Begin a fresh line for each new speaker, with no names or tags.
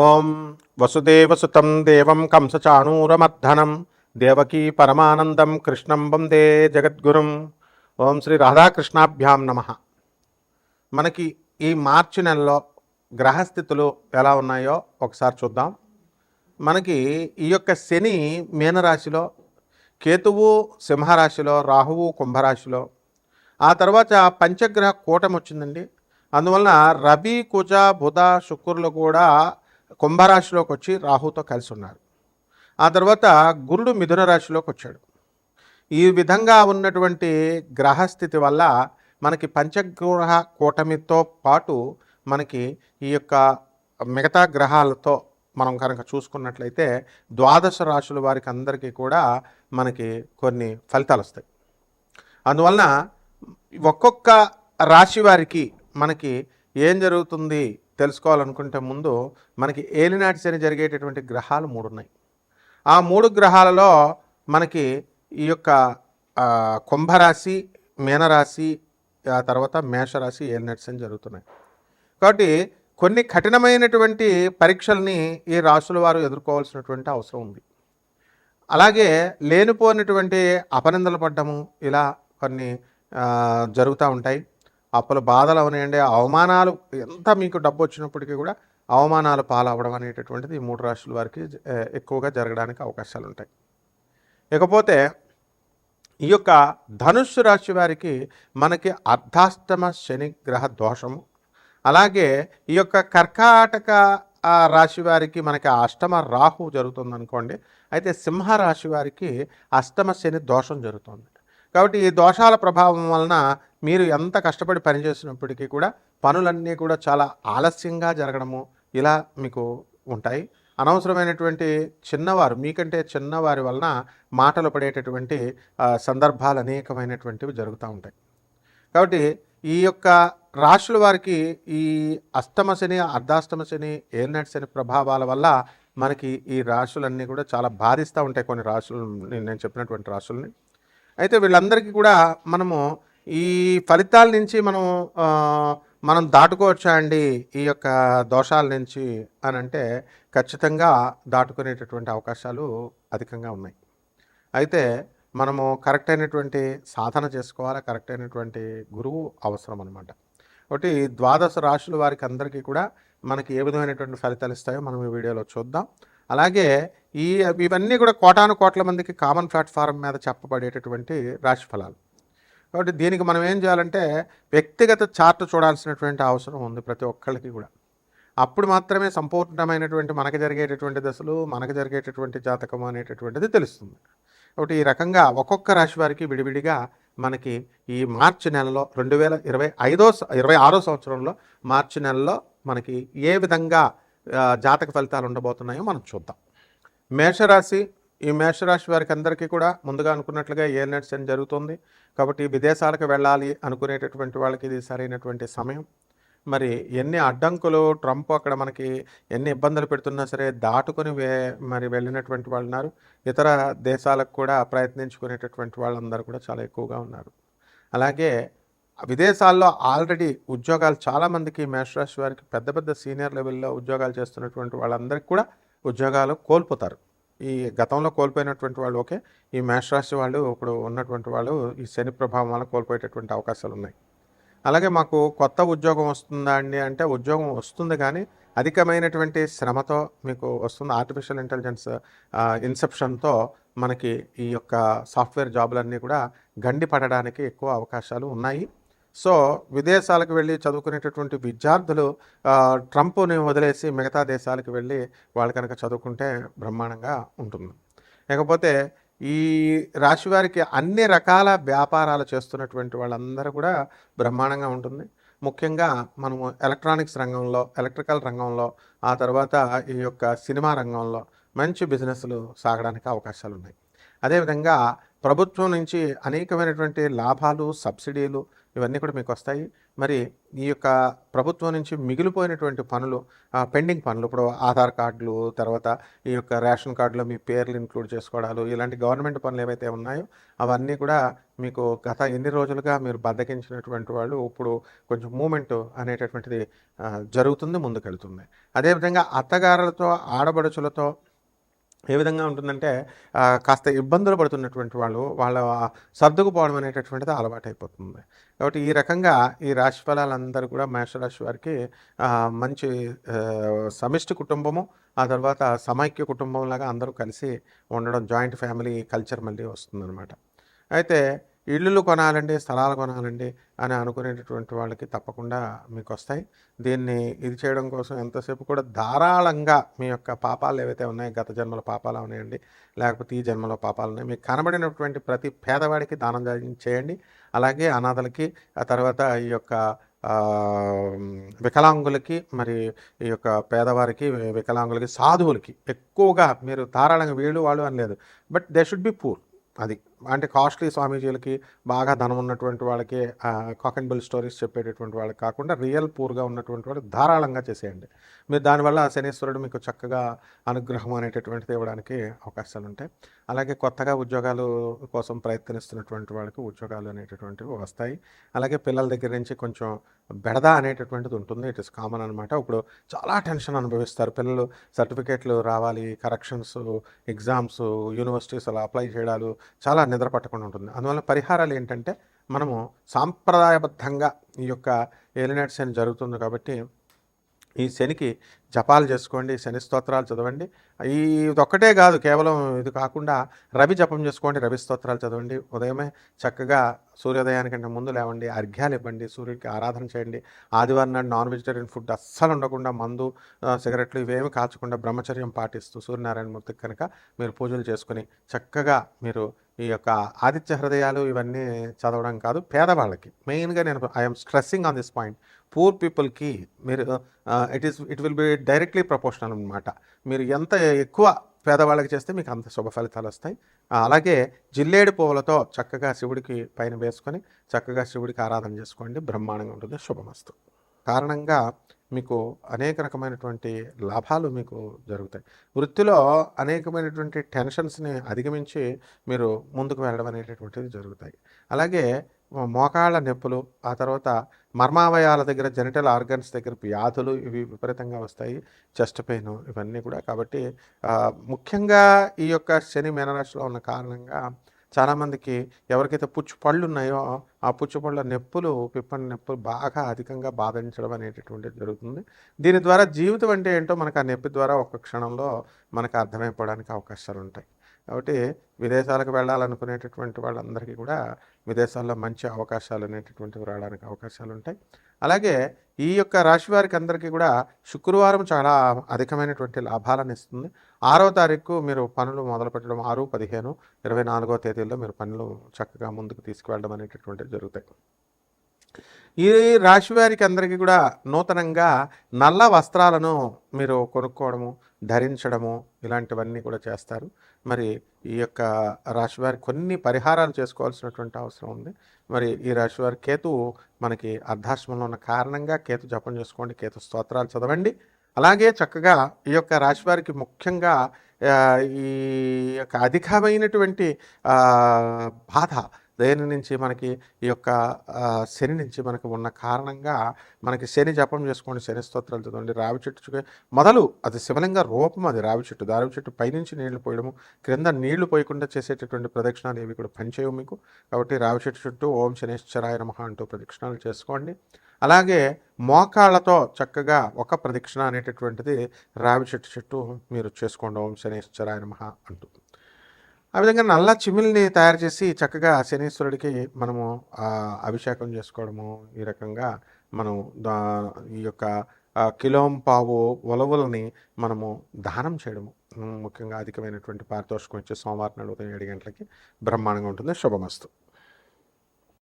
ఓం వసుదేవసుతం దేవం కంసచాణూరమర్ధనం దేవకీ పరమానందం కృష్ణం వందే జగద్గురుం. ఓం శ్రీ రాధాకృష్ణాభ్యాం నమ. మనకి ఈ మార్చి నెలలో గ్రహస్థితులు ఎలా ఉన్నాయో ఒకసారి చూద్దాం. మనకి ఈ యొక్క శని మీనరాశిలో, కేతువు సింహరాశిలో, రాహువు కుంభరాశిలో, ఆ తర్వాత పంచగ్రహ కూటమి వచ్చిందండి. అందువలన రవి కుజ బుధ శుక్రులు కూడా కుంభరాశిలోకి వచ్చి రాహుతో కలిసి ఉన్నారు. ఆ తర్వాత గురుడు మిథున రాశిలోకి వచ్చాడు. ఈ విధంగా ఉన్నటువంటి గ్రహస్థితి వల్ల మనకి పంచగ్రహ కూటమితో పాటు మనకి ఈ యొక్క మిగతా గ్రహాలతో మనం కనుక చూసుకున్నట్లయితే ద్వాదశ రాశుల వారికి అందరికీ కూడా మనకి కొన్ని ఫలితాలు వస్తాయి. అందువలన ఒక్కొక్క రాశి వారికి మనకి ఏం జరుగుతుంది తెలుసుకోవాలనుకుంటే ముందు మనకి ఏలినాటి శని జరిగేటటువంటి గ్రహాలు 3 ఉన్నాయి. ఆ 3 గ్రహాలలో మనకి ఈ యొక్క కుంభరాశి, మీనరాశి, ఆ తర్వాత మేషరాశి ఏలినాటి శని జరుగుతున్నాయి. కాబట్టి కొన్ని కఠినమైనటువంటి పరీక్షల్ని ఈ రాశుల వారు ఎదుర్కోవాల్సినటువంటి అవసరం ఉంది. అలాగే లేనిపోయినటువంటి అపనిందలు పడ్డము ఇలా కొన్ని జరుగుతూ ఉంటాయి. అప్పుల బాధలు అవనివ్వండి, అవమానాలు, ఎంత మీకు డబ్బు వచ్చినప్పటికీ కూడా అవమానాలు పాలవడం అనేటటువంటిది ఈ 3 రాశుల వారికి ఎక్కువగా జరగడానికి అవకాశాలు ఉంటాయి. ఇకపోతే ఈ యొక్క ధనుస్సు రాశి వారికి మనకి అర్ధాష్టమ శని గ్రహ దోషము, అలాగే ఈ యొక్క కర్కాటక రాశి వారికి మనకి అష్టమ రాహు జరుగుతుంది అనుకోండి. అయితే సింహరాశి వారికి అష్టమ శని దోషం జరుగుతుంది. కాబట్టి ఈ దోషాల ప్రభావం వలన మీరు ఎంత కష్టపడి పనిచేసినప్పటికీ కూడా పనులన్నీ కూడా చాలా ఆలస్యంగా జరగడము ఇలా మీకు ఉంటాయి. అనవసరమైనటువంటి చిన్నవారు, మీకంటే చిన్నవారి వలన మాటలు పడేటటువంటి సందర్భాలు అనేకమైనటువంటివి జరుగుతూ ఉంటాయి. కాబట్టి ఈ యొక్క రాశుల వారికి ఈ అష్టమ శని, అర్ధాష్టమ శని, ఏలినాటి శని ప్రభావాల వల్ల మనకి ఈ రాశులన్నీ కూడా చాలా బాధిస్తూ ఉంటాయి. కొన్ని రాశులు, నేను చెప్పినటువంటి రాశుల్ని. అయితే వీళ్ళందరికీ కూడా మనము ఈ ఫలితాల నుంచి మనం దాటుకోవచ్చా అండి ఈ యొక్క దోషాల నుంచి అని అంటే ఖచ్చితంగా దాటుకునేటటువంటి అవకాశాలు అధికంగా ఉన్నాయి. అయితే మనము కరెక్ట్ అయినటువంటి సాధన చేసుకోవాలి, కరెక్ట్ అయినటువంటి గురువు అవసరం అనమాట. ఒకటి ద్వాదశ రాశుల వారికి అందరికీ కూడా మనకి ఏ విధమైనటువంటి ఫలితాలు ఇస్తాయో మనం ఈ వీడియోలో చూద్దాం. అలాగే ఇవన్నీ కూడా కోటాను కోట్ల మందికి కామన్ ప్లాట్ఫారం మీద చెప్పబడేటటువంటి రాశి ఫలాలు. కాబట్టి దీనికి మనం ఏం చేయాలంటే వ్యక్తిగత చార్ట్ చూడాల్సినటువంటి అవసరం ఉంది ప్రతి ఒక్కళ్ళకి కూడా. అప్పుడు మాత్రమే సంపూర్ణమైనటువంటి మనకు జరిగేటటువంటి దశలు, మనకు జరిగేటటువంటి జాతకం అనేటటువంటిది తెలుస్తుంది. కాబట్టి ఈ రకంగా ఒక్కొక్క రాశి వారికి విడివిడిగా మనకి ఈ మార్చి నెలలో 2026 సంవత్సరంలో మార్చి నెలలో మనకి ఏ విధంగా జాతక ఫలితాలు ఉండబోతున్నాయో మనం చూద్దాం. మేషరాశి, ఈ మేషరాశి వారికి అందరికీ కూడా ముందుగా అనుకున్నట్లుగా ఏలినాటి శని జరుగుతుంది. కాబట్టి విదేశాలకు వెళ్ళాలి అనుకునేటటువంటి వాళ్ళకి ఇది సరైనటువంటి సమయం. మరి ఎన్ని అడ్డంకులు ట్రంప్ అక్కడ మనకి ఎన్ని ఇబ్బందులు పెడుతున్నా సరే దాటుకొని మరి వెళ్ళినటువంటి వాళ్ళు ఉన్నారు. ఇతర దేశాలకు కూడా ప్రయత్నించుకునేటటువంటి వాళ్ళందరూ కూడా చాలా ఎక్కువగా ఉన్నారు. అలాగే విదేశాల్లో ఆల్రెడీ ఉద్యోగాలు చాలామందికి, మేషరాశి వారికి పెద్ద పెద్ద సీనియర్ లెవెల్లో ఉద్యోగాలు చేస్తున్నటువంటి వాళ్ళందరికీ కూడా ఉద్యోగాలు కోల్పోతారు. ఈ గతంలో కోల్పోయినటువంటి వాళ్ళు ఓకే, ఈ మేషరాశి వాళ్ళు ఇప్పుడు ఉన్నటువంటి వాళ్ళు ఈ శని ప్రభావం వల్ల కోల్పోయేటటువంటి అవకాశాలు ఉన్నాయి. అలాగే మాకు కొత్త ఉద్యోగం వస్తుందా అండి అంటే ఉద్యోగం వస్తుంది, కానీ అధికమైనటువంటి శ్రమతో మీకు వస్తుంది. ఆర్టిఫిషియల్ ఇంటెలిజెన్స్ ఇన్సెప్షన్తో మనకి ఈ యొక్క సాఫ్ట్వేర్ జాబులన్నీ కూడా గండి పడడానికి ఎక్కువ అవకాశాలు ఉన్నాయి. సో విదేశాలకు వెళ్ళి చదువుకునేటటువంటి విద్యార్థులు ట్రంప్ని వదిలేసి మిగతా దేశాలకు వెళ్ళి వాళ్ళు కనుక చదువుకుంటే బ్రహ్మాండంగా ఉంటుంది. లేకపోతే ఈ రాశి వారికి అన్ని రకాల వ్యాపారాలు చేస్తున్నటువంటి వాళ్ళందరూ కూడా బ్రహ్మాండంగా ఉంటుంది. ముఖ్యంగా మనము ఎలక్ట్రానిక్స్ రంగంలో, ఎలక్ట్రికల్ రంగంలో, ఆ తర్వాత ఈ యొక్క సినిమా రంగంలో మంచి బిజినెస్లు సాగడానికి అవకాశాలు ఉన్నాయి. అదేవిధంగా ప్రభుత్వం నుంచి అనేకమైనటువంటి లాభాలు, సబ్సిడీలు ఇవన్నీ కూడా మీకు వస్తాయి. మరి ఈ యొక్క ప్రభుత్వం నుంచి మిగిలిపోయినటువంటి పనులు, పెండింగ్ పనులు, ఇప్పుడు ఆధార్ కార్డులు, తర్వాత ఈ యొక్క రేషన్ కార్డులో మీ పేర్లు ఇంక్లూడ్ చేసుకోవడాలు, ఇలాంటి గవర్నమెంట్ పనులు ఏవైతే ఉన్నాయో అవన్నీ కూడా మీకు గత ఎన్ని రోజులుగా మీరు బద్దకించినటువంటి వాళ్ళు ఇప్పుడు కొంచెం మూమెంట్ అనేటటువంటిది జరుగుతుంది, ముందుకెళ్తుంది. అదేవిధంగా అత్తగారులతో, ఆడబడుచులతో ఏ విధంగా ఉంటుందంటే కాస్త ఇబ్బందులు పడుతున్నటువంటి వాళ్ళు వాళ్ళ సర్దుకుపోవడం అనేటటువంటిది అలవాటైపోతుంది. కాబట్టి ఈ రకంగా ఈ రాశి ఫలాలందరూ కూడా మేషరాశి వారికి మంచి సమిష్టి కుటుంబము, ఆ తర్వాత సమైక్య కుటుంబంలాగా అందరూ కలిసి ఉండడం, జాయింట్ ఫ్యామిలీ కల్చర్ మళ్ళీ వస్తుందన్నమాట. అయితే ఇళ్ళు కొనాలండి, స్థలాలు కొనాలండి అని అనుకునేటటువంటి వాళ్ళకి తప్పకుండా మీకు వస్తాయి. దీన్ని ఇది చేయడం కోసం ఎంతసేపు కూడా ధారాళంగా మీ యొక్క పాపాలు ఏవైతే ఉన్నాయో, గత జన్మల పాపాలు ఉన్నాయండి, లేకపోతే ఈ జన్మలో పాపాలు ఉన్నాయి, మీకు కనబడినటువంటి ప్రతి పేదవాడికి దానం చేయండి. అలాగే అనాథలకి, ఆ తర్వాత ఈ యొక్క వికలాంగులకి, మరి ఈ యొక్క పేదవారికి, వికలాంగులకి, సాధువులకి ఎక్కువగా మీరు ధారాళంగా వీళ్ళు వాళ్ళు అని లేదు, but they should be poor. అది అంటే కాస్ట్లీ స్వామీజీలకి, బాగా ధనం ఉన్నటువంటి వాళ్ళకి, కాక్ అండ్ బుల్ స్టోరీస్ చెప్పేటటువంటి వాళ్ళకి కాకుండా రియల్ పూర్గా ఉన్నటువంటి వాళ్ళు ధారాళంగా చేసేయండి. మీరు దానివల్ల శనీశ్వరుడు మీకు చక్కగా అనుగ్రహం అనేటటువంటిది ఇవ్వడానికి అవకాశాలు ఉంటాయి. అలాగే కొత్తగా ఉద్యోగాలు కోసం ప్రయత్నిస్తున్నటువంటి వాళ్ళకి ఉద్యోగాలు అనేటటువంటివి వస్తాయి. అలాగే పిల్లల దగ్గర నుంచి కొంచెం బెడద అనేటటువంటిది ఉంటుంది. ఇట్ ఇస్ కామన్ అనమాట. ఇప్పుడు చాలా టెన్షన్ అనుభవిస్తారు పిల్లలు. సర్టిఫికేట్లు రావాలి, కరెక్షన్స్, ఎగ్జామ్స్, యూనివర్సిటీస్ అలా అప్లై చేయడాలు, చాలా నిద్ర పట్టకుండా ఉంటుంది. అందువల్ల పరిహారాలు ఏంటంటే, మనము సాంప్రదాయబద్ధంగా ఈ యొక్క ఏలినాటి శని జరుగుతుంది కాబట్టి ఈ శనికి జపాలు చేసుకోండి, శని స్తోత్రాలు చదవండి. ఇదొక్కటే కాదు, కేవలం ఇది కాకుండా రవి జపం చేసుకోండి, రవి స్తోత్రాలు చదవండి. ఉదయమే చక్కగా సూర్యోదయానికంటే ముందు లేవండి, అర్ఘ్యాలు ఇవ్వండి, సూర్యుడికి ఆరాధన చేయండి. ఆదివారం నాడు నాన్ వెజిటేరియన్ ఫుడ్ అస్సలు ఉండకుండా, మందు, సిగరెట్లు ఇవేమి కాల్చకుండా బ్రహ్మచర్యం పాటిస్తూ సూర్యనారాయణమూర్తికి కనుక మీరు పూజలు చేసుకుని చక్కగా మీరు ఈ యొక్క ఆదిత్య హృదయాలు ఇవన్నీ చదవడం కాదు, పేదవాళ్ళకి మెయిన్గా నేను I'm stressing on this point, poor పీపుల్కి మీరు it will be directly proportional అనమాట. మీరు ఎంత ఎక్కువ పేదవాళ్ళకి చేస్తే మీకు అంత శుభ ఫలితాలు వస్తాయి. అలాగే జిల్లేడు పువ్వులతో చక్కగా శివుడికి పైన వేసుకొని చక్కగా శివుడికి ఆరాధన చేసుకోండి, బ్రహ్మాండంగా ఉంటుంది. శుభమస్తు. కారణంగా మీకు అనేక రకమైనటువంటి లాభాలు మీకు జరుగుతాయి. వృత్తిలో అనేకమైనటువంటి టెన్షన్స్ని అధిగమించి మీరు ముందుకు వెళ్ళడం అనేటటువంటిది జరుగుతాయి. అలాగే మోకాళ్ళ నొప్పులు, ఆ తర్వాత మర్మావయాల దగ్గర, జెనిటల్ ఆర్గన్స్ దగ్గర వ్యాధులు ఇవి విపరీతంగా వస్తాయి, చెస్ట్ పెయిన్ ఇవన్నీ కూడా. కాబట్టి ముఖ్యంగా ఈ యొక్క శని మీనరాశిలో ఉన్న కారణంగా చాలామందికి ఎవరికైతే పుచ్చు పళ్ళు ఉన్నాయో ఆ పుచ్చుపళ్ళ నొప్పులు, పిప్పని నొప్పులు బాగా అధికంగా బాధించడం అనేటటువంటిది జరుగుతుంది. దీని ద్వారా జీవితం అంటే ఏంటో మనకు ఆ నొప్పి ద్వారా ఒక క్షణంలో మనకు అర్థమైపోవడానికి అవకాశాలు ఉంటాయి. కాబట్టి విదేశాలకు వెళ్ళాలనుకునేటటువంటి వాళ్ళందరికీ కూడా విదేశాల్లో మంచి అవకాశాలు అనేటటువంటివి రావడానికి అవకాశాలు ఉంటాయి. అలాగే ఈ యొక్క రాశి వారికి అందరికీ కూడా శుక్రవారం చాలా అధికమైనటువంటి లాభాలను ఇస్తుంది. 6వ తారీఖు మీరు పనులు మొదలుపెట్టడం, 6, 15, 24వ తేదీల్లో మీరు పనులు చక్కగా ముందుకు తీసుకువెళ్ళడం అనేటటువంటివి జరుగుతాయి. ఈ రాశి వారికి అందరికీ కూడా నూతనంగా నల్ల వస్త్రాలను మీరు కొనుక్కోవడము, ధరించడము ఇలాంటివన్నీ కూడా చేస్తారు. మరి ఈ యొక్క రాశివారి కొన్ని పరిహారాలు చేసుకోవాల్సినటువంటి అవసరం ఉంది. మరి ఈ రాశివారి కేతువు మనకి అర్ధాశ్రమంలో ఉన్న కారణంగా కేతు జపం చేసుకోండి, కేతు స్తోత్రాలు చదవండి. అలాగే చక్కగా ఈ యొక్క రాశివారికి ముఖ్యంగా ఈ యొక్క అధికమైనటువంటి బాధ దేని నుంచి మనకి ఈ యొక్క శని నుంచి మనకు ఉన్న కారణంగా మనకి శని జపం చేసుకోండి, శని స్తోత్రాలు చదవండి. రావి చెట్టు మొదలు అది శివలింగ రూపం, అది రావి చెట్టు పైనుంచి నీళ్లు పోయడము, క్రింద నీళ్లు పోయకుండా చేసేటటువంటి ప్రదక్షిణాలు ఏవి కూడా పనిచేయవు మీకు. కాబట్టి రావి చెట్టు చుట్టూ ఓం శనేశ్వరాయ నమః అంటూ ప్రదక్షిణాలు చేసుకోండి. అలాగే మోకాళ్ళతో చక్కగా ఒక ప్రదక్షిణ అనేటటువంటిది రావి చెట్టు చుట్టూ మీరు చేసుకోండి, ఓం శనేశ్వరాయ నమః అంటూ. ఆ విధంగా నల్ల చిమిల్ని తయారు చేసి చక్కగా శనీశ్వరుడికి మనము అభిషేకం చేసుకోవడము, ఈ రకంగా మనం ఈ యొక్క కిలోంపావు ఉలవలని మనము దానం చేయడము, ముఖ్యంగా అధికమైనటువంటి పారితోషికం ఇచ్చే సోమవారం నాడు ఉదయం 7 గంటలకి బ్రహ్మాండంగా ఉంటుంది. శుభమస్తు.